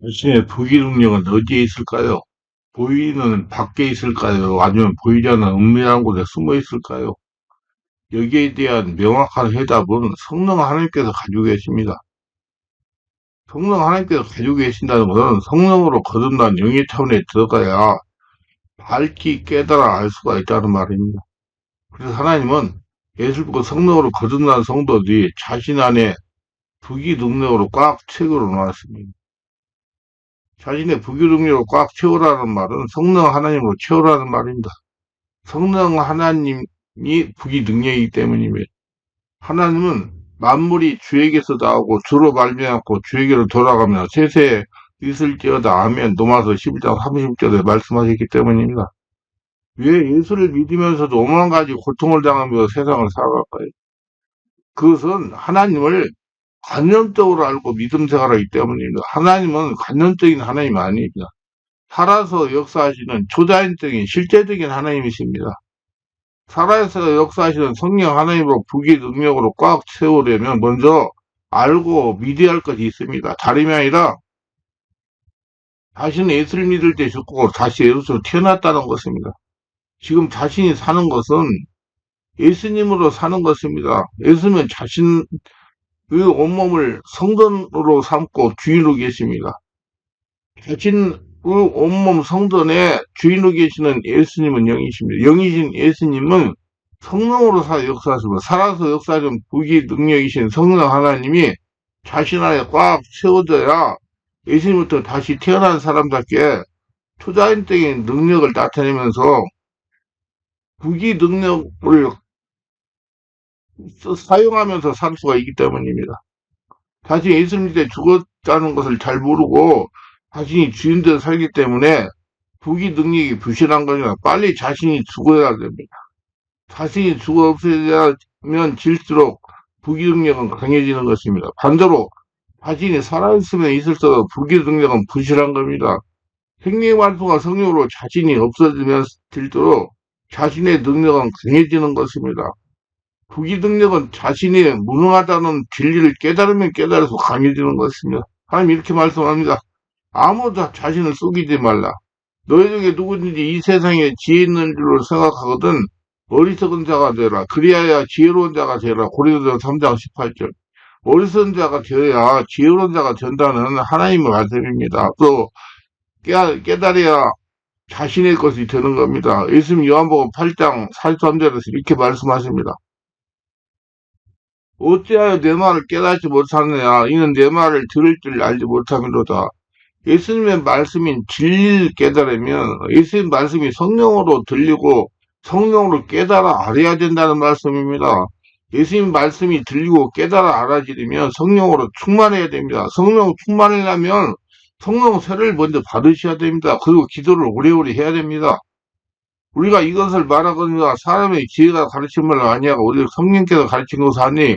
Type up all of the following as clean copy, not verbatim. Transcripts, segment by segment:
자신의 부기능력은 어디에 있을까요? 보이는 밖에 있을까요? 아니면 보이지 않는 은밀한 곳에 숨어 있을까요? 여기에 대한 명확한 해답은 성령 하나님께서 가지고 계십니다. 성령 하나님께서 가지고 계신다는 것은 성령으로 거듭난 영의 차원에 들어가야 밝히 깨달아 알 수가 있다는 말입니다. 그래서 하나님은 예수 믿고 성령으로 거듭난 성도들이 자신 안에 부기 능력으로 꽉 채워 놓았습니다. 자신의 부기 능력으로 꽉 채우라는 말은 성령 하나님으로 채우라는 말입니다. 성령 하나님이 부기 능력이기 때문입니다. 하나님은 만물이 주에게서 나오고 주로 말미암고 주에게로 돌아가며 세세에 있을지어다 아멘. 로마서 11장 30절에 말씀하셨기 때문입니다. 왜 예수를 믿으면서도 오만 가지 고통을 당하며 세상을 살아갈까요? 그것은 하나님을 관념적으로 알고 믿음 생활하기 때문입니다. 하나님은 관념적인 하나님 아닙니다. 살아서 역사하시는 초자연적인 실제적인 하나님이십니다. 살아서 역사하시는 성령 하나님으로 부귀 능력으로 꽉 채우려면 먼저 알고 믿어야 할 것이 있습니다. 다름이 아니라 자신은 예수를 믿을 때 죽고 다시 예수로 태어났다는 것입니다. 지금 자신이 사는 것은 예수님으로 사는 것입니다. 예수님은 자신의 온몸을 성전으로 삼고 주인으로 계십니다. 자신의 온몸 성전의 주인으로 계시는 예수님은 영이십니다. 영이신 예수님은 성령으로 역사하시고 살아서 역사하는 부귀 능력이신 성령 하나님이 자신 안에 꽉 채워져야 예수님부터 다시 태어난 사람답게 초자연적인 능력을 나타내면서 부귀 능력을 사용하면서 살 수가 있기 때문입니다. 자신이 예수님 때 죽었다는 것을 잘 모르고 자신이 주인대로 살기 때문에 부귀 능력이 부실한 거니까 빨리 자신이 죽어야 됩니다. 자신이 죽어 없어지면 질수록 부귀 능력은 강해지는 것입니다. 반대로 자신이 살아있으면 있을수록 부귀 능력은 부실한 겁니다. 생명 활동과 성령으로 자신이 없어지면 질수록 자신의 능력은 강해지는 것입니다. 부귀 능력은 자신이 무능하다는 진리를 깨달으면 깨달아서 강해지는 것입니다. 하나님 이렇게 말씀합니다. 아무도 자신을 속이지 말라. 너희 중에 누구든지 이 세상에 지혜 있는 줄로 생각하거든 어리석은 자가 되라. 그리하여 지혜로운 자가 되라. 고린도서 3장 18절. 어리석은 자가 되어야 지혜로운 자가 된다는 하나님의 말씀입니다. 또 깨달아야 자신의 것이 되는 겁니다. 예수님 요한복음 8장 43절에서 이렇게 말씀하십니다. 어찌하여 내 말을 깨닫지 못하느냐. 이는 내 말을 들을 줄 알지 못함이로다. 예수님의 말씀인 진리를 깨달으면 예수님 말씀이 성령으로 들리고 성령으로 깨달아 알아야 된다는 말씀입니다. 예수님 말씀이 들리고 깨달아 알아지려면 성령으로 충만해야 됩니다. 성령 충만하려면 성령 세례를 먼저 받으셔야 됩니다. 그리고 기도를 오래오래 해야 됩니다. 우리가 이것을 말하거니와 사람의 지혜가 가르친 말을 아니하고 우리 성령께서 가르친 것을 하니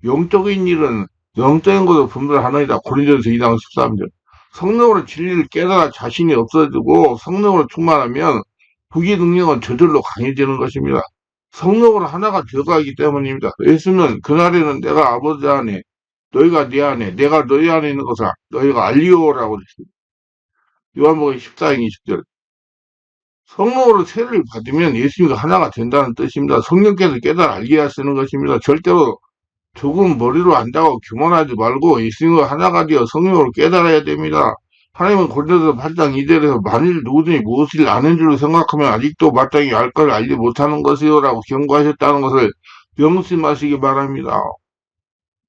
영적인 일은 영적인 것을 분별하느니라. 고린도서 2장 13절. 성령으로 진리를 깨달아 자신이 없어지고 성령으로 충만하면 부귀 능력은 저절로 강해지는 것입니다. 성령으로 하나가 되어가기 때문입니다. 예수는 그날에는 내가 아버지 안에 너희가 내 안에 내가 너희 안에 있는 것을 너희가 알리오라고 그랬습니다. 요한복음 14장 20절. 성령으로 세례를 받으면 예수님과 하나가 된다는 뜻입니다. 성령께서 깨달아 알게 하시는 것입니다. 절대로 조금 머리로 안다고 교만하지 말고 예수님과 하나가 되어 성령으로 깨달아야 됩니다. 하나님은 고린도서 8장 2절에서 만일 누구든지 무엇을 아는 줄로 생각하면 아직도 마땅히 알 걸 알지 못하는 것이요 라고 경고하셨다는 것을 명심하시기 바랍니다.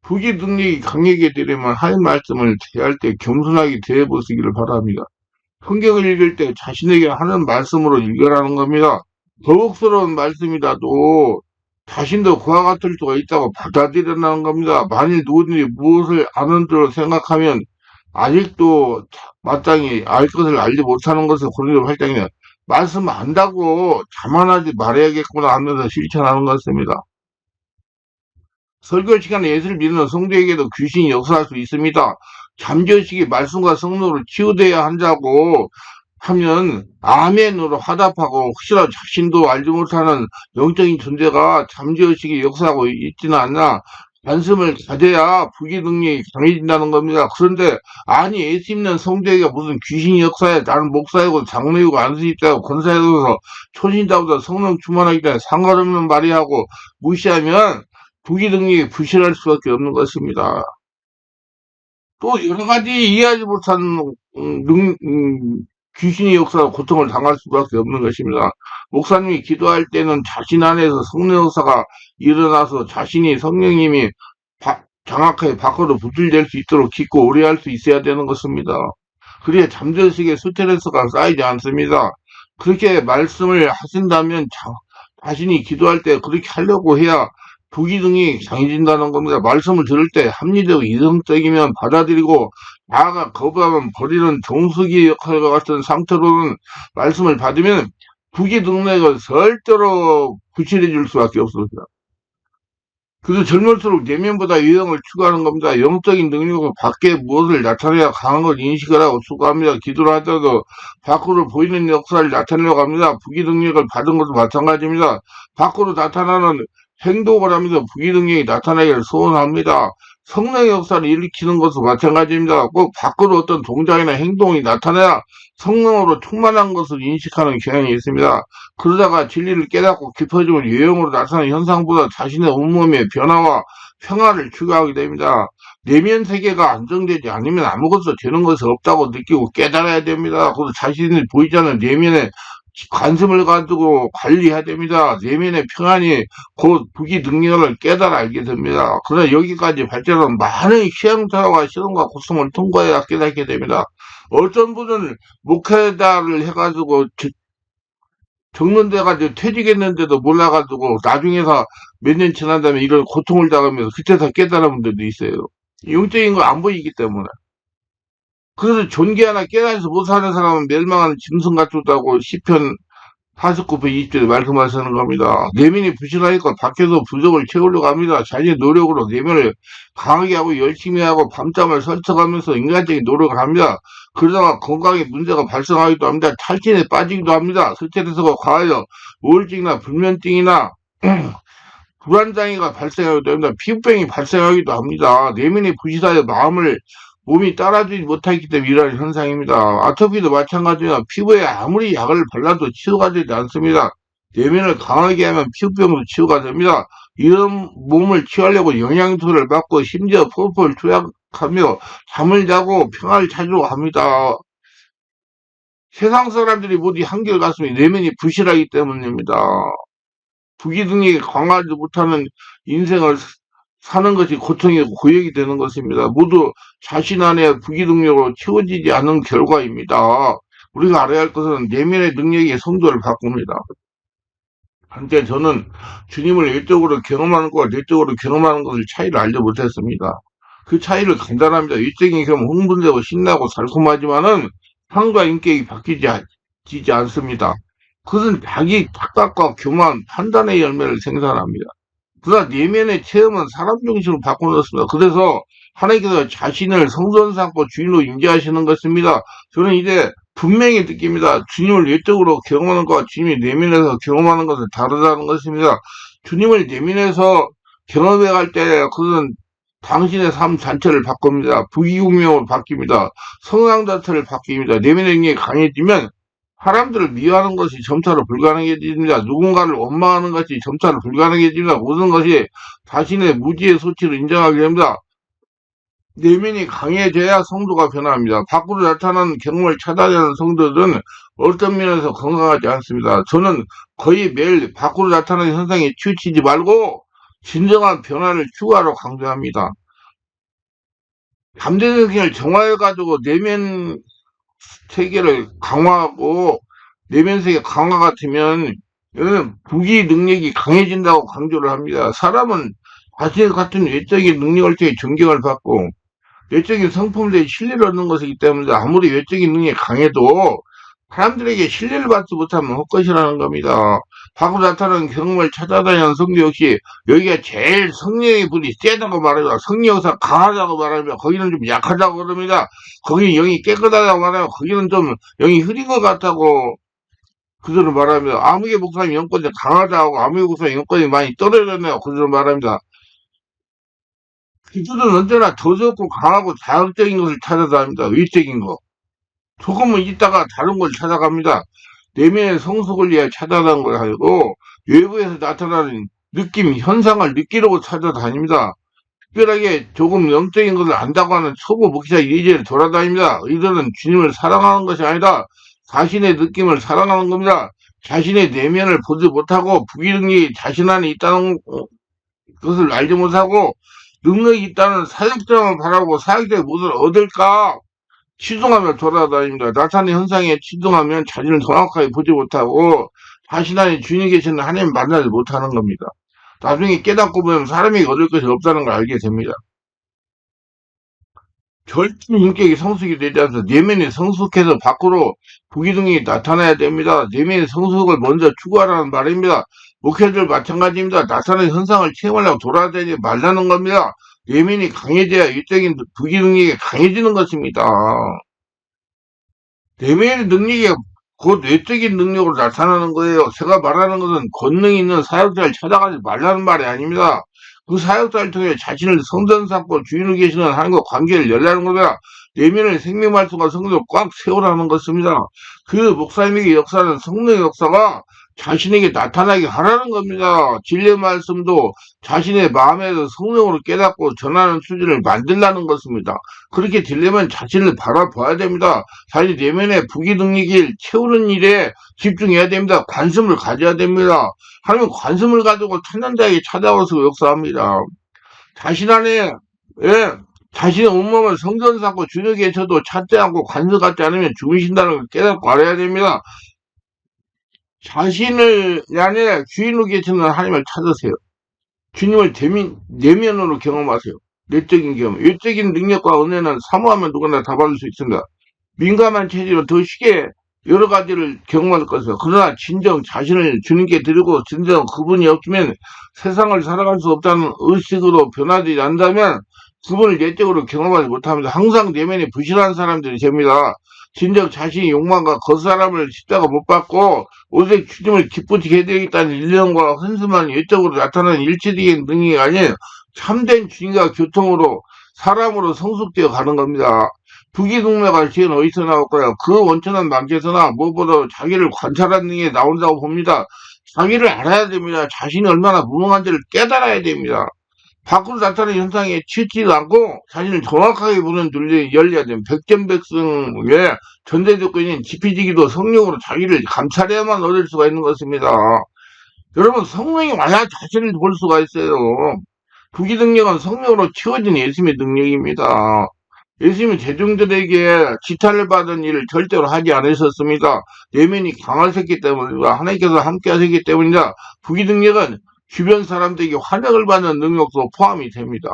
부귀 능력이 강하게 되려면 하나님 말씀을 대할 때 겸손하게 대해보시기를 바랍니다. 성경을 읽을 때 자신에게 하는 말씀으로 읽으라는 겁니다. 거북스러운 말씀이라도 자신도 그와 같을 수가 있다고 받아들여라는 겁니다. 만일 누구든지 무엇을 아는 줄 생각하면 아직도 마땅히 알 것을 알지 못하는 것을 고린도 8장에 말씀 안다고 자만하지 말아야겠구나 하면서 실천하는 것입니다. 설교 시간에 예수를 믿는 성도에게도 귀신이 역사할 수 있습니다. 잠재의식이 말씀과 성령으로 치유돼야 한다고 하면 아멘으로 화답하고 혹시나 자신도 알지 못하는 영적인 존재가 잠재의식이 역사하고 있지는 않나 관심을 가져야 부기 능력이 강해진다는 겁니다. 그런데 아니 예수 믿는 성도에게 무슨 귀신이 역사해 나는 목사이고 장로이고 안수집사고 권사이고서 초신자보다 성령 충만하기 때문에 상관없는 말이 하고 무시하면 부기 능력이 부실할 수밖에 없는 것입니다. 또 여러 가지 이해하지 못한 귀신의 역사로 고통을 당할 수밖에 없는 것입니다. 목사님이 기도할 때는 자신 안에서 성령 역사가 일어나서 자신이 성령님이 정확하게 밖으로 분출될 수 있도록 깊고 오래 할 수 있어야 되는 것입니다. 그래야 잠재의식에 스트레스가 쌓이지 않습니다. 그렇게 말씀을 하신다면 자신이 기도할 때 그렇게 하려고 해야 부기능이 강해진다는 겁니다. 말씀을 들을 때 합리적이고 이성적이면 받아들이고 나아가 거부하면 버리는 정수기 역할과 같은 상태로는 말씀을 받으면 부기능력을 절대로 부실해 줄 수밖에 없습니다. 그래서 젊을수록 내면보다 외형을 추구하는 겁니다. 영적인 능력은 밖에 무엇을 나타내야 강한 걸 인식을 하고 추구합니다. 기도를 하더라도 밖으로 보이는 역사를 나타내려고 합니다. 부기능력을 받은 것도 마찬가지입니다. 밖으로 나타나는 행동을 하면서 부기능력이 나타나기를 소원합니다. 성령의 역사를 일으키는 것도 마찬가지입니다. 꼭 밖으로 어떤 동작이나 행동이 나타나야 성령으로 충만한 것을 인식하는 경향이 있습니다. 그러다가 진리를 깨닫고 깊어지면 외형으로 나타나는 현상보다 자신의 온몸의 변화와 평화를 추구하게 됩니다. 내면 세계가 안정되지 않으면 아무것도 되는 것이 없다고 느끼고 깨달아야 됩니다. 그래서 자신이 보이지 않는 내면의 관심을 가지고 관리해야 됩니다. 내면의 평안이 곧 부기 능력을 깨달아 알게 됩니다. 그러나 여기까지 발전한 많은 시행착오와 시련과 고통을 통과해야 깨닫게 됩니다. 어떤 분은 목회자를 해가지고 정년돼가지고 퇴직했는데도 몰라가지고 나중에서 몇 년 지난 다음에 이런 고통을 당하면서 그때서 깨달은 분들도 있어요. 영적인 거 안 보이기 때문에. 그래서 존귀하나 깨달아서 못하는 사람은 멸망하는 짐승 같다고 시편 49편 20절에 말씀하시는 겁니다. 내면이 부실하니까 밖에서 부족을 채우려고 합니다. 자신의 노력으로 내면을 강하게 하고 열심히 하고 밤잠을 설쳐가면서 인간적인 노력을 합니다. 그러다가 건강에 문제가 발생하기도 합니다. 탈진에 빠지기도 합니다. 스트레스가 과하여 우울증이나 불면증이나 불안장애가 발생하기도 합니다. 피부병이 발생하기도 합니다. 내면이 부실하여 몸이 따라주지 못하기 때문에 일어나는 현상입니다. 아토피도 마찬가지입니다. 피부에 아무리 약을 발라도 치유가 되지 않습니다. 내면을 강하게 하면 피부병도 치유가 됩니다. 이런 몸을 치유하려고 영양소를 받고 심지어 포포를 투약하며 잠을 자고 평화를 찾으려고 합니다. 세상 사람들이 모두 한결같으면 내면이 부실하기 때문입니다. 부기능이 강하지 못하는 인생을 사는 것이 고통이고 고역이 되는 것입니다. 모두 자신 안에 부기능력으로 채워지지 않은 결과입니다. 우리가 알아야 할 것은 내면의 능력이 성도를 바꿉니다. 한때 저는 주님을 외적으로 경험하는 것과 내적으로 경험하는 것을 차이를 알지 못했습니다. 그 차이를 간단합니다. 외적인 경험 흥분되고 신나고 달콤하지만은 삶과 인격이 바뀌지 않습니다. 그것은 자기 착각과 교만, 판단의 열매를 생산합니다. 그러나 내면의 체험은 사람 중심으로 바꿔놓습니다. 그래서 하나님께서 자신을 성전 삼고 주인으로 인지하시는 것입니다. 저는 이제 분명히 느낍니다. 주님을 외적으로 경험하는 것과 주님이 내면에서 경험하는 것은 다르다는 것입니다. 주님을 내면에서 경험해 갈 때 그것은 당신의 삶 자체를 바꿉니다. 부귀공명으로 바뀝니다. 성향 자체를 바뀝니다. 내면의 능력이 강해지면 사람들을 미워하는 것이 점차로 불가능해집니다. 누군가를 원망하는 것이 점차로 불가능해집니다. 모든 것이 자신의 무지의 소치를 인정하게 됩니다. 내면이 강해져야 성도가 변합니다. 밖으로 나타나는 경험을 찾아내는 성도들은 어떤 면에서 건강하지 않습니다. 저는 거의 매일 밖으로 나타나는 현상에 치우치지 말고 진정한 변화를 추구하러 강조합니다. 잠재적 생을 정화해가지고 내면 세계를 강화하고 내면 세계 강화 같으면 이거는 부기 능력이 강해진다고 강조를 합니다. 사람은 자신 같은 외적인 능력을 통해 존경을 받고 외적인 성품에 대해 신뢰를 얻는 것이기 때문에 아무리 외적인 능력이 강해도 사람들에게 신뢰를 받지 못하면 헛것이라는 겁니다. 밖으로 나타나는 경험을 찾아다니는 성도 역시 여기가 제일 성령의 불이 세다고 말합니다. 성령 역사 강하다고 말합니다. 거기는 좀 약하다고 그럽니다. 거기는 영이 깨끗하다고 말하면 거기는 좀 영이 흐린 것 같다고 그들은 말합니다. 아무개 목사님 영권이 강하다고 아무개 목사님 영권이 많이 떨어졌네요. 그들은 말합니다. 그들은 언제나 더 좋고 강하고 자극적인 것을 찾아다닙니다. 외적인 거. 조금은 있다가 다른 걸 찾아갑니다. 내면의 성숙을 위해 찾아가는 걸 아니고 외부에서 나타나는 느낌, 현상을 느끼려고 찾아다닙니다. 특별하게 조금 영적인 것을 안다고 하는 초보 목사 이리저리 돌아다닙니다. 이들은 주님을 사랑하는 것이 아니라 자신의 느낌을 사랑하는 겁니다. 자신의 내면을 보지 못하고 부기능력이 자신 안에 있다는 것을 알지 못하고 능력이 있다는 사역장을 바라고 사역자의 무엇을 얻을까? 치중하며 돌아다닙니다. 나타나는 현상에 치중하면 자신을 정확하게 보지 못하고 자신 안에 주인이 계시는 하나님 만나지 못하는 겁니다. 나중에 깨닫고 보면 사람이 얻을 것이 없다는 걸 알게 됩니다. 절대 인격이 성숙이 되지 않아서 내면이 성숙해서 밖으로 부기능이 나타나야 됩니다. 내면의 성숙을 먼저 추구하라는 말입니다. 목회자들 마찬가지입니다. 나타나는 현상을 체험하려고 돌아다니지 말라는 겁니다. 내면이 강해져야 일적인 부기능력이 강해지는 것입니다. 내면의 능력이 곧 외적인 능력으로 나타나는 거예요. 제가 말하는 것은 권능 있는 사역자를 찾아가지 말라는 말이 아닙니다. 그 사역자를 통해 자신을 성전 삼고 주인으로 계시는 하나님과 관계를 열라는 겁니다. 내면의 생명 말씀과 성령을 꽉 세우라는 것입니다. 그 목사님에게 역사는 성령의 역사가 자신에게 나타나게 하라는 겁니다. 진리의 말씀도 자신의 마음에서 성령으로 깨닫고 전하는 수준을 만들라는 것입니다. 그렇게 되려면 자신을 바라봐야 됩니다. 자신 내면의 부기능력을 채우는 일에 집중해야 됩니다. 관심을 가져야 됩니다. 하나님은 관심을 가지고 찾는 자에게 찾아와서 역사합니다. 자신 안에 자신의 온몸을 성전 삼고 주님에 계셔도 찾지 않고 관심 갖지 않으면 죽으신다는 걸 깨닫고 알아야 됩니다. 자신을 안에 주인으로 계시는 하나님을 찾으세요. 주님을 내면으로 경험하세요. 내적인 경험. 외적인 능력과 은혜는 사모하면 누구나 다 받을 수 있습니다. 민감한 체질은 더 쉽게 여러 가지를 경험할 것이요. 그러나 진정 자신을 주님께 드리고 진정 그분이 없으면 세상을 살아갈 수 없다는 의식으로 변하지 않는다면 그분을 내적으로 경험하지 못합니다. 항상 내면이 부실한 사람들이 됩니다. 진정 자신의 욕망과 겉사람을 십자가 못 받고 오직 주님을 기쁘게 해드리겠다는 일념과 헌신만 외적으로 나타나는 일체적인 능력이 아닌 참된 주님과 교통으로 사람으로 성숙되어 가는 겁니다. 부기능력할 시은 어디서 나올까요? 그 원천한 망치에서나 무엇보다 자기를 관찰하는 게 나온다고 봅니다. 자기를 알아야 됩니다. 자신이 얼마나 무능한지를 깨달아야 됩니다. 밖으로 나타나는 현상에 치지도 않고 자신을 정확하게 보는 눈이 열려야 됩니다. 백전백승의 전제 조건인 지피지기도 성령으로 자기를 감찰해야만 얻을 수가 있는 것입니다. 여러분 성령이 와야 자신을 볼 수가 있어요. 부기능력은 성령으로 채워진 예수님의 능력입니다. 예수님은 대중들에게 지탄을 받은 일을 절대로 하지 않으셨습니다. 내면이 강하셨기 때문입니다. 하나님께서 함께 하셨기 때문이다. 부기능력은 주변 사람들에게 환영을 받는 능력도 포함이 됩니다.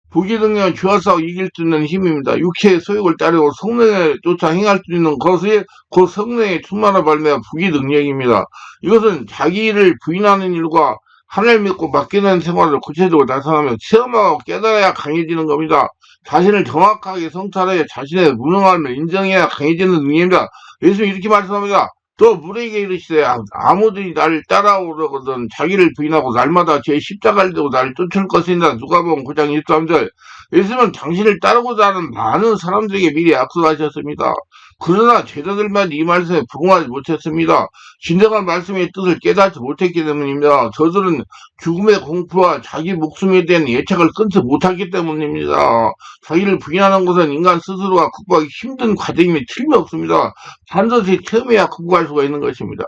부기능력은 죄와 싸워 이길 수 있는 힘입니다. 육체의 소욕을 따르고 성령에 쫓아 행할 수 있는 것이 그 성령의 충만을 발매한 부기능력입니다. 이것은 자기를 부인하는 일과 하나님을 믿고 맡기는 생활을 구체적으로 나타나며 체험하고 깨달아야 강해지는 겁니다. 자신을 정확하게 성찰해 자신의 무능함을 인정해야 강해지는 능력입니다. 예수님이 이렇게 말씀합니다. 또 물에게 이르시되 아무들이 나를 따라오려거든 자기를 부인하고 날마다 제 십자가를 들고 나를 쫓을 것이다. 누가복음 9장 23절. 예수님은 당신을 따르고자 하는 많은 사람들에게 미리 약속하셨습니다. 그러나 제자들만 이 말씀에 부응하지 못했습니다. 진정한 말씀의 뜻을 깨닫지 못했기 때문입니다. 저들은 죽음의 공포와 자기 목숨에 대한 예측을 끊지 못했기 때문입니다. 자기를 부인하는 것은 인간 스스로가 극복하기 힘든 과정임이 틀림없습니다. 반드시 체험해야 극복할 수가 있는 것입니다.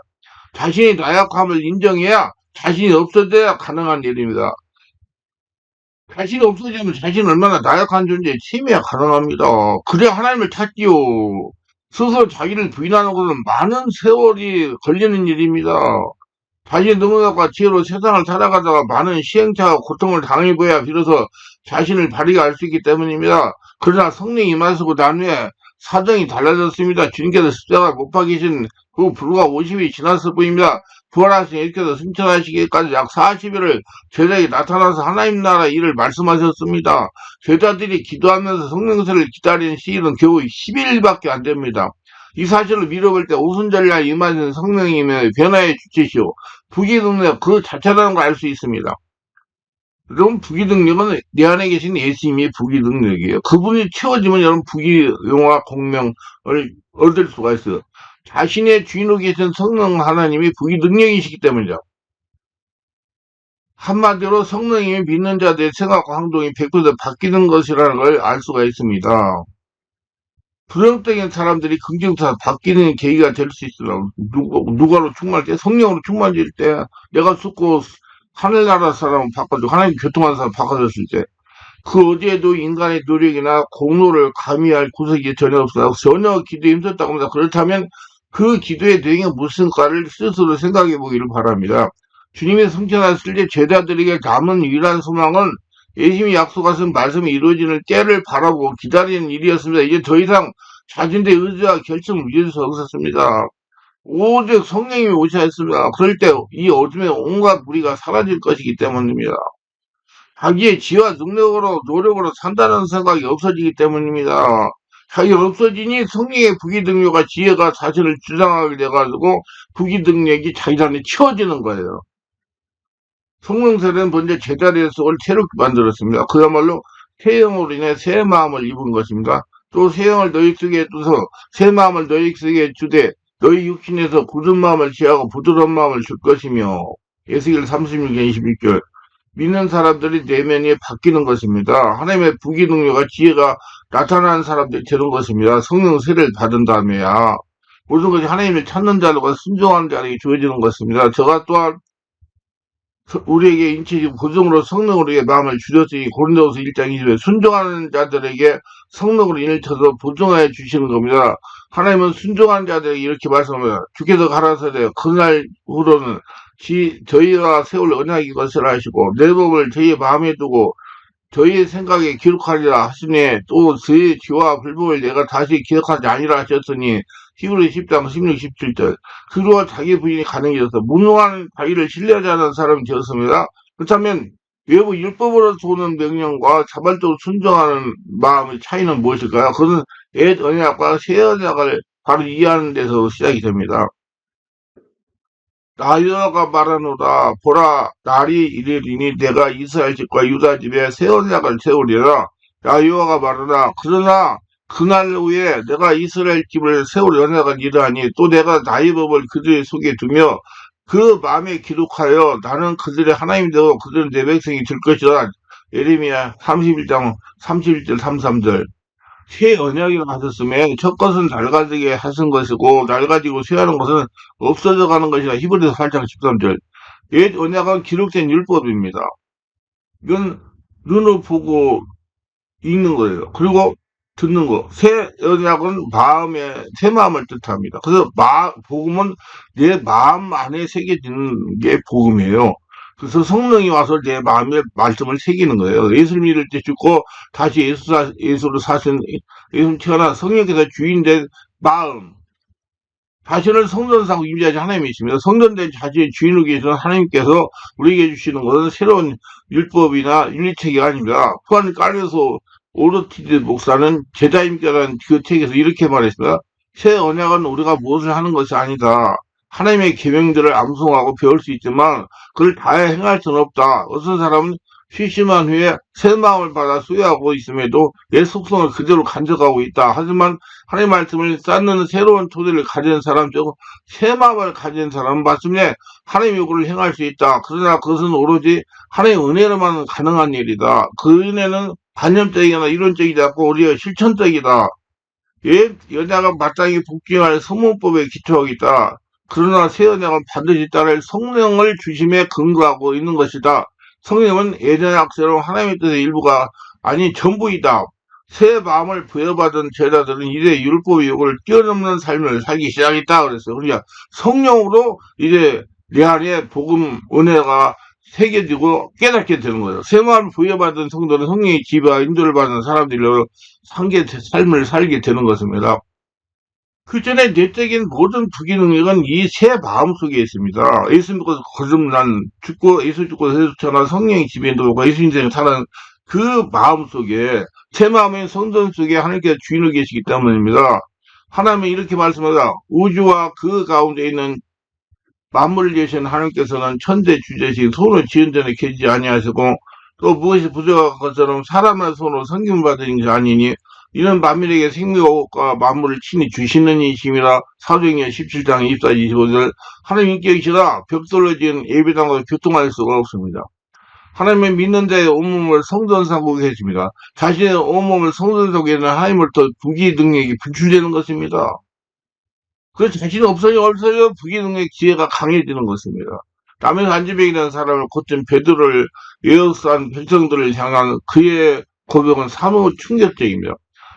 자신의 나약함을 인정해야 자신이 없어져야 가능한 일입니다. 자신이 없어지면 자신이 얼마나 나약한 존재에 체험해야 가능합니다. 그래야 하나님을 찾지요. 스스로 자기를 부인하는 것은 많은 세월이 걸리는 일입니다. 자신의 능력과 지혜로 세상을 살아가다가 많은 시행착오와 고통을 당해봐야 비로소 자신을 바르게 알 수 있기 때문입니다. 그러나 성령이 임하시고 난 후에 사정이 달라졌습니다. 주님께서 십자가에 못 박히신 그 불과 50이 지났을 뿐입니다. 부활하신 예수께서 승천하시기까지 약 40일을 제자에게 나타나서 하나님 나라 일을 말씀하셨습니다. 제자들이 기도하면서 성령세를 기다리는 시일은 겨우 11일밖에 안 됩니다. 이 사실을 미뤄볼 때 오순절날 임하신 성령님의 변화의 주체시오 부기능력 그 자체라는 걸 알 수 있습니다. 여러분, 부귀능력은 내 안에 계신 예수님의 부귀능력이에요. 그분이 채워지면 여러분 부귀영화 공명을 얻을 수가 있어요. 자신의 주인으로 계신 성령 하나님이 부귀능력이시기 때문이죠. 한마디로 성령님이 믿는 자들의 생각과 행동이 100% 바뀌는 것이라는 걸 알 수가 있습니다. 부정적인 사람들이 긍정적으로 바뀌는 계기가 될 수 있어요. 누가로 충만할 때, 성령으로 충만해질 때, 내가 죽고 하늘나라 사람 바꿔주고, 하나님 교통하는 사람 바꿔줬을 때, 그 어디에도 인간의 노력이나 공로를 가미할 구석이 전혀 없어요. 전혀 기도에 힘썼다고 합니다. 그렇다면 그 기도의 내용이 무슨가를 스스로 생각해 보기를 바랍니다. 주님의 성천하셨을 때 제자들에게 남은 유일한 소망은 예수님이 약속하신 말씀이 이루어지는 때를 바라보고 기다리는 일이었습니다. 이제 더 이상 자신의 의지와 결정을 이룰 수 없었습니다. 오직 성령님이 오셔야 했습니다. 그럴 때 이 어둠의 온갖 무리가 사라질 것이기 때문입니다. 자기의 지와 능력으로 노력으로 산다는 생각이 없어지기 때문입니다. 자기 없어지니 성령의 부귀능력과 지혜가 자신을 주장하게 돼가지고 부귀능력이 자기 안에 채워지는 거예요. 성령세례는 먼저 제자리에서 올 새롭게 만들었습니다. 그야말로 새 영으로 인해 새 마음을 입은 것입니다. 또 새 영을 너희 속에 두서 새 마음을 너희 속에 주되 너희 육신에서 굳은 마음을 취하고 부드러운 마음을 줄 것이며 에스겔 36장 21절 믿는 사람들이 내면이 바뀌는 것입니다. 하나님의 부귀능력과 지혜가 나타나는 사람들이 되는 것입니다. 성령 세례를 받은 다음에야 모든 것이 하나님을 찾는 자들과 순종하는 자에게 주어지는 것입니다. 저가 또한 우리에게 인체적 고정으로 성령으로 마음을 주셨으니 고린도서 1장 20에 순종하는 자들에게 성령으로 인쳐서 보증하여 주시는 겁니다. 하나님은 순종하는 자들에게 이렇게 말씀합니다. 주께서 가라사대 그날 후로는 저희가 세울 언약이 것을 하시고 내 법을 저희의 마음에 두고 저희의 생각에 기록하리라 하시니 또 저희의 죄와 불법을 내가 다시 기억하지 아니라 하셨으니 히브리 10장 16, 17절 그리고 자기 부인이 가능해져서 무능한 자기를 신뢰하지 않는 사람이 되었습니다. 그렇다면 외부 율법으로 도는 명령과 자발적으로 순종하는 마음의 차이는 무엇일까요? 그것은 옛 언약과 새 언약을 바로 이해하는 데서 시작이 됩니다. 나 여호와가 말하노라 보라 날이 이르리니 내가 이스라엘 집과 유다 집에 새 언약을 세우리라. 나 여호와가 말하노라 그러나 그날 후에 내가 이스라엘 집을 세울 언약을 이르하니 또 내가 나의 법을 그들의 속에 두며 그 마음에 기록하여 나는 그들의 하나님이 되고 그들은 내 백성이 될 것이다. 예레미야 31장 31절 33절 새 언약이라 하셨음에 첫 것은 낡아지게 하신 것이고 낡아지고 쇠하는 것은 없어져 가는 것이라. 히브리서 8장 13절 옛 언약은 기록된 율법입니다. 이건 눈으로 보고 읽는 거예요. 그리고 듣는 거. 새 언약은 새 마음을 뜻합니다. 그래서 복음은 내 마음 안에 새겨지는 게 복음이에요. 그래서 성령이 와서 내 마음에 말씀을 새기는 거예요. 예수를 믿을 때 죽고 다시 예수로 사신 예수 태어난 성령께서 주인된 마음. 자신을 성전사고 임재하신 하나님이십니다. 성전된 자신의 주인으로 계시는 하나님께서 우리에게 주시는 것은 새로운 율법이나 윤리책이 아닙니다. 후한 깔려서 오르티드 목사는 제자임께라는 그 책에서 이렇게 말했습니다. 새 언약은 우리가 무엇을 하는 것이 아니다. 하나님의 계명들을 암송하고 배울 수 있지만 그걸 다 행할 수는 없다. 어떤 사람은 쉬심한 후에 새 마음을 받아 수여하고 있음에도 옛 속성을 그대로 간직하고 있다. 하지만 하나님의 말씀을 쌓는 새로운 토대를 가진 사람, 새 마음을 가진 사람은 마침내 하나님의 요구를 행할 수 있다. 그러나 그것은 오로지 하나님의 은혜로만 가능한 일이다. 그 은혜는 관념적이나 이론적이지 않고 오히려 실천적이다. 옛 언약은 마땅히 복종할 성문법에 기초하고 있다. 그러나 새 언약은 반드시 따를 성령을 중심에 근거하고 있는 것이다. 성령은 예전 약세로 하나님의 뜻의 일부가 아니 전부이다. 새 마음을 부여받은 제자들은 이제 율법의 요구를 뛰어넘는 삶을 살기 시작했다 그랬어요. 그러니까 성령으로 이제 내 안에 복음 은혜가 새겨지고 깨닫게 되는 거예요. 새 마음을 부여받은 성도는 성령의 지배와 인도를 받는 사람들로 삶을 살게 되는 것입니다. 그 전에 내적인 모든 부귀능력은 이 새 마음 속에 있습니다. 예수 믿고 거듭난 예수 죽고 예수 태어난 성령의 지배인도 오고 예수 인생을 사는 그 마음 속에 새 마음의 성전 속에 하나님께서 주인으로 계시기 때문입니다. 하나님은 이렇게 말씀합니다. 우주와 그 가운데 있는 만물을 계신 하나님께서는 천대 주제식 손을 지은 전에 계시지 아니하시고 또 무엇이 부족한 것처럼 사람의 손으로 섬김을 받은 것이 아니니 이는 만민에게 생명과 만물을 친히 주시는 이심이라. 사도행전 17장 24, 25절. 하나님 인격이시라 벽돌로 지은 예배당과 교통할 수가 없습니다. 하나님의 믿는 자의 온몸을 성전 삼고 계십니다. 자신의 온몸을 성전 속에는 하나님으로부터 부귀 능력이 분출되는 것입니다. 그 자신이 없어요. 부귀 능력 지혜가 강해지는 것입니다. 남의 안지병이라는 사람을 곧진 베드로를 에워싼 백성들을 향한 그의 고백은 사뭇 충격적입니다.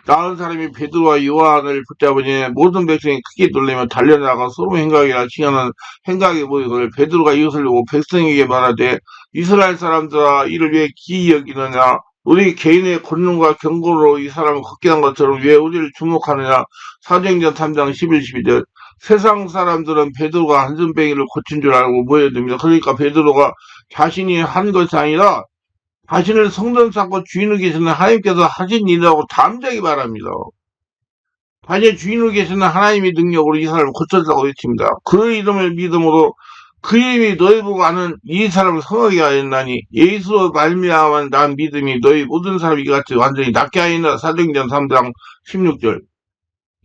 나은 사람이 베드로와 요한을 붙잡으니 모든 백성이 크게 놀라며 달려나가 서로 행각이라 칭하는 행각의 모습을 베드로가 이것을 보고 백성에게 말하되 이스라엘 사람들아 이를 왜 기이 여기느냐. 우리 개인의 권능과 경고로 이 사람을 걷게 한 것처럼 왜 우리를 주목하느냐. 사도행전 3장 11, 12절. 세상 사람들은 베드로가 한전뱅이를 고친 줄 알고 모여듭니다. 그러니까 베드로가 자신이 한 것이 아니라 자신을 성전 삼고 주인으로 계시는 하나님께서 하신 일이라고 담대하게 말합니다. 자신의 주인으로 계시는 하나님의 능력으로 이 사람을 고쳤다고 외칩니다. 그 이름을 믿음으로 그 이름이 너희 보고 아는 이 사람을 성하게 하였나니 예수로 말미암은 난 믿음이 너희 모든 사람이 이같이 완전히 낫게 하였나. 사도행전 3장 16절.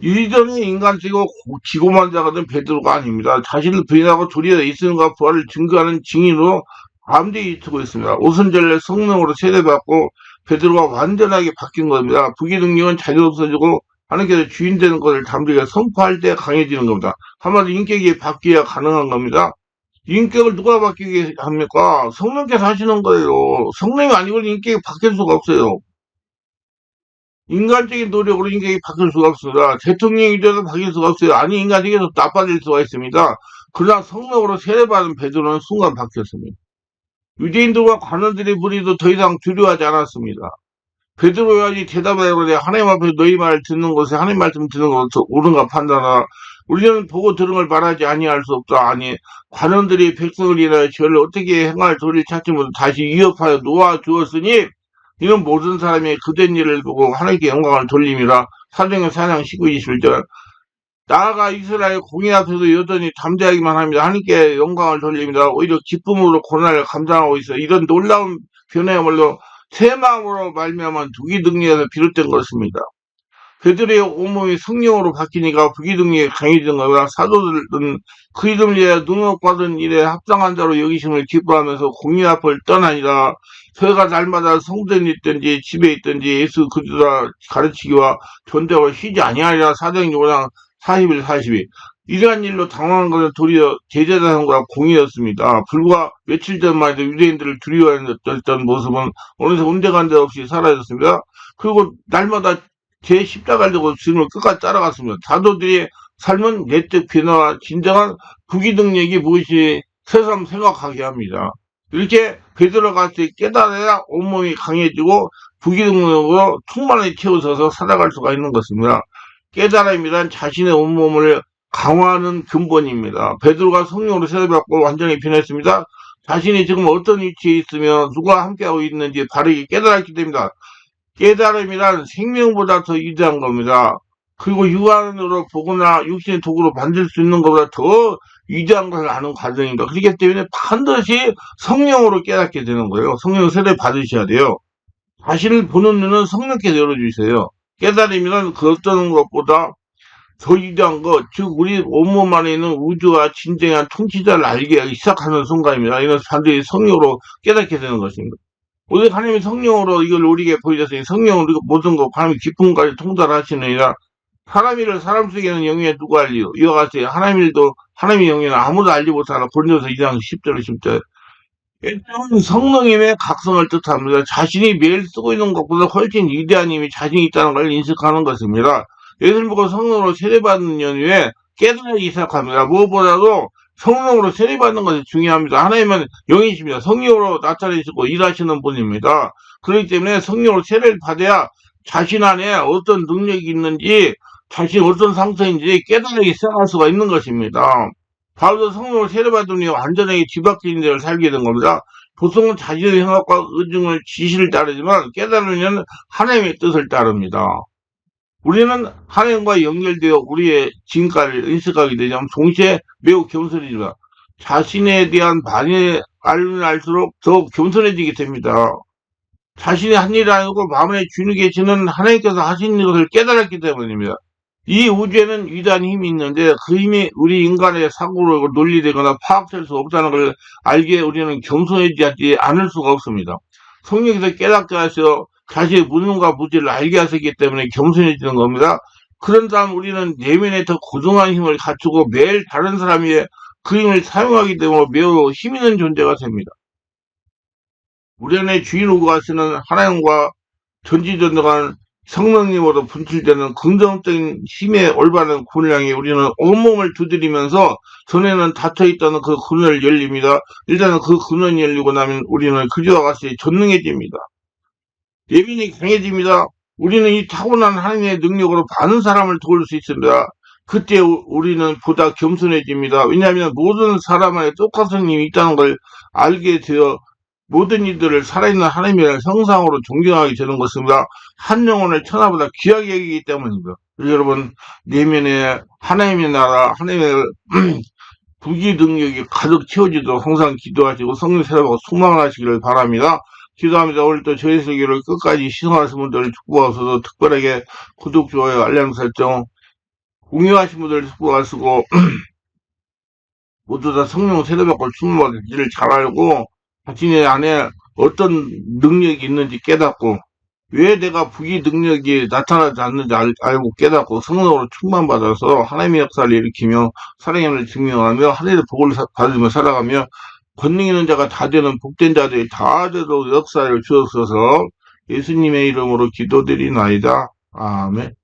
이전에 인간적이고 기고만자가 된 베드로가 아닙니다. 자신을 부인하고 도리어 예수님과 부활을 증거하는 증인으로 담대히 이투고 있습니다. 오순절날 성령으로 세례받고 베드로가 완전하게 바뀐 겁니다. 부귀 능력은 자주 없어지고 하나님께서 주인 되는 것을 담대하게 선포할 때 강해지는 겁니다. 한마디로 인격이 바뀌어야 가능한 겁니다. 인격을 누가 바뀌게 합니까? 성령께서 하시는 거예요. 성령이 아니고는 인격이 바뀔 수가 없어요. 인간적인 노력으로 인격이 바뀔 수가 없습니다. 대통령이 되어도 바뀔 수가 없어요. 아니 인간적에서 나빠질 수가 있습니다. 그러나 성령으로 세례받은 베드로는 순간 바뀌었습니다. 유대인들과 관원들의 무리도 더 이상 두려워하지 않았습니다. 베드로야지 대답하여 하나님 앞에 너희 말을 듣는 것에 하나님 말씀 듣는 것을 옳은가 판단하라. 우리는 보고 들은 걸 말하지 아니할 수 없다. 아니 관원들이 백성을 인하여 저를 어떻게 행할 도리를 찾지 못해 다시 위협하여 놓아주었으니 이는 모든 사람이 그된 일을 보고 하나님께 영광을 돌림이라. 사도행전 4장 19, 21절. 나아가 이스라엘 공의 앞에서 여전히 담대하기만 합니다. 하나님께 영광을 돌립니다. 오히려 기쁨으로 고난을 감당하고 있어. 이런 놀라운 변화야말로 새 마음으로 말미암은 부귀 능력에서 비롯된 것입니다. 베드로의 온몸이 성령으로 바뀌니까 부귀 능력이 강해진 거라. 사도들은 그 이름을 위하여 능력받은 일에 합당한 자로 여기심을 기뻐하면서 공의 앞을 떠나니라. 저희가 날마다 성전에 있든지 집에 있든지 예수 그리스도가 가르치기와 존재하고 쉬지 아니하리라. 사도행전 5장 40일 42. 이러한 일로 당황한 것은 도리어 제자단과 공이었습니다. 불과 며칠 전만 해도 유대인들을 두려워했던 모습은 어느새 온데간데 없이 사라졌습니다. 그리고 날마다 제 십자가를 들고 주님을 끝까지 따라갔습니다. 사도들의 삶은 내적 변화와 진정한 부귀 능력이 무엇이 새삼 생각하게 합니다. 이렇게 베드로가 깨달아야 온몸이 강해지고 부귀 능력으로 충만히 채워져서 살아갈 수가 있는 것입니다. 깨달음이란 자신의 온몸을 강화하는 근본입니다. 베드로가 성령으로 세례받고 완전히 변했습니다. 자신이 지금 어떤 위치에 있으며 누가 함께하고 있는지 바르게 깨달았기 때문입니다. 깨달음이란 생명보다 더 위대한 겁니다. 그리고 육안으로 보거나 육신의 도구로 만들 수 있는 것보다 더 위대한 것을 아는 과정입니다. 그렇기 때문에 반드시 성령으로 깨닫게 되는 거예요. 성령 세례 받으셔야 돼요. 자신을 보는 눈은 성령께서 열어주세요. 깨달음이란 그 어떤 것보다 더 위대한 것, 즉 우리 온몸 안에 있는 우주와 진정한 통치자를 알게 시작하는 순간입니다. 이는 반드시 성령으로 깨닫게 되는 것입니다. 오늘 하나님이 성령으로 이걸 우리에게 보여줬으니 성령으로 모든 것, 하나님이 기쁨까지 통달하시느니라. 사람 일을 사람 속에는 영에 누가 알리요? 이와 같이 하나님 일도 하나님의 영에는 아무도 알지 못하라. 고린도서 2장 10절 10절. 일단 성령님의 각성을 뜻합니다. 자신이 매일 쓰고 있는 것보다 훨씬 위대한 힘이 자신이 있다는 걸 인식하는 것입니다. 예수님 보고 성령으로 세례받는 연후에 깨달기 시작합니다. 무엇보다도 성령으로 세례받는 것이 중요합니다. 하나님은 영이십니다. 성령으로 나타내시고 일하시는 분입니다. 그렇기 때문에 성령으로 세례를 받아야 자신 안에 어떤 능력이 있는지 자신이 어떤 상태인지 깨달기 시작할 수가 있는 것입니다. 바로 성령으로 세례받으니 완전하게 뒤바뀐 데를 살게 된 겁니다. 보통은 자신의 생각과 의중을 지시를 따르지만 깨달으면 하나님의 뜻을 따릅니다. 우리는 하나님과 연결되어 우리의 진가를 인식하게 되자면 동시에 매우 겸손해집니다. 자신에 대한 반응을 알면 알수록 더 겸손해지게 됩니다. 자신이 한 일이 아니고 마음에 주는 계시는 하나님께서 하신 것을 깨달았기 때문입니다. 이 우주에는 위대한 힘이 있는데 그 힘이 우리 인간의 사고로 논리되거나 파악될 수 없다는 걸 알기에 우리는 겸손해지지 않을 수가 없습니다. 성령께서 깨닫게 하셔 자신의 무능과 무지를 알게 하셨기 때문에 겸손해지는 겁니다. 그런 다음 우리는 내면에 더 고정한 힘을 갖추고 매일 다른 사람 위에 그 힘을 사용하기 때문에 매우 힘 있는 존재가 됩니다. 우리 안에 주인으로 하시는 하나님과 전지전능한 성령님으로 분출되는 긍정적인 힘의 올바른 군을 향해 우리는 온몸을 두드리면서 전에는 닫혀있던 그 군을 열립니다. 일단은 그 군을 열리고 나면 우리는 그리와 같이 전능해집니다. 예민이 강해집니다. 우리는 이 타고난 하나님의 능력으로 많은 사람을 도울 수 있습니다. 그때 우리는 보다 겸손해집니다. 왜냐하면 모든 사람 안에 똑같은 힘이 있다는 걸 알게 되어 모든 이들을 살아있는 하나님의 형상으로 존경하게 되는 것입니다. 한 영혼을 천하보다 귀하게 여기기 때문입니다. 여러분, 내면에 하나님의 나라, 하나님의 부귀 능력이 가득 채워지도록 항상 기도하시고 성령 세례받고 소망을 하시기를 바랍니다. 기도합니다. 오늘도 저희 설교를 끝까지 시청하신 분들 축복하셔서 특별하게 구독, 좋아요, 알람 설정, 공유하신 분들 축복하시고 모두 다 성령 세례받고 충만하기를 잘 알고 자신의 안에 어떤 능력이 있는지 깨닫고 왜 내가 부귀 능력이 나타나지 않는지 알고 깨닫고 성령으로 충만받아서 하나님의 역사를 일으키며 사랑임을 증명하며 하나님의 복을 받으며 살아가며 권능 있는 자가 다 되는 복된 자들이 다 되도록 역사를 주옵소서. 예수님의 이름으로 기도드리나이다. 아멘.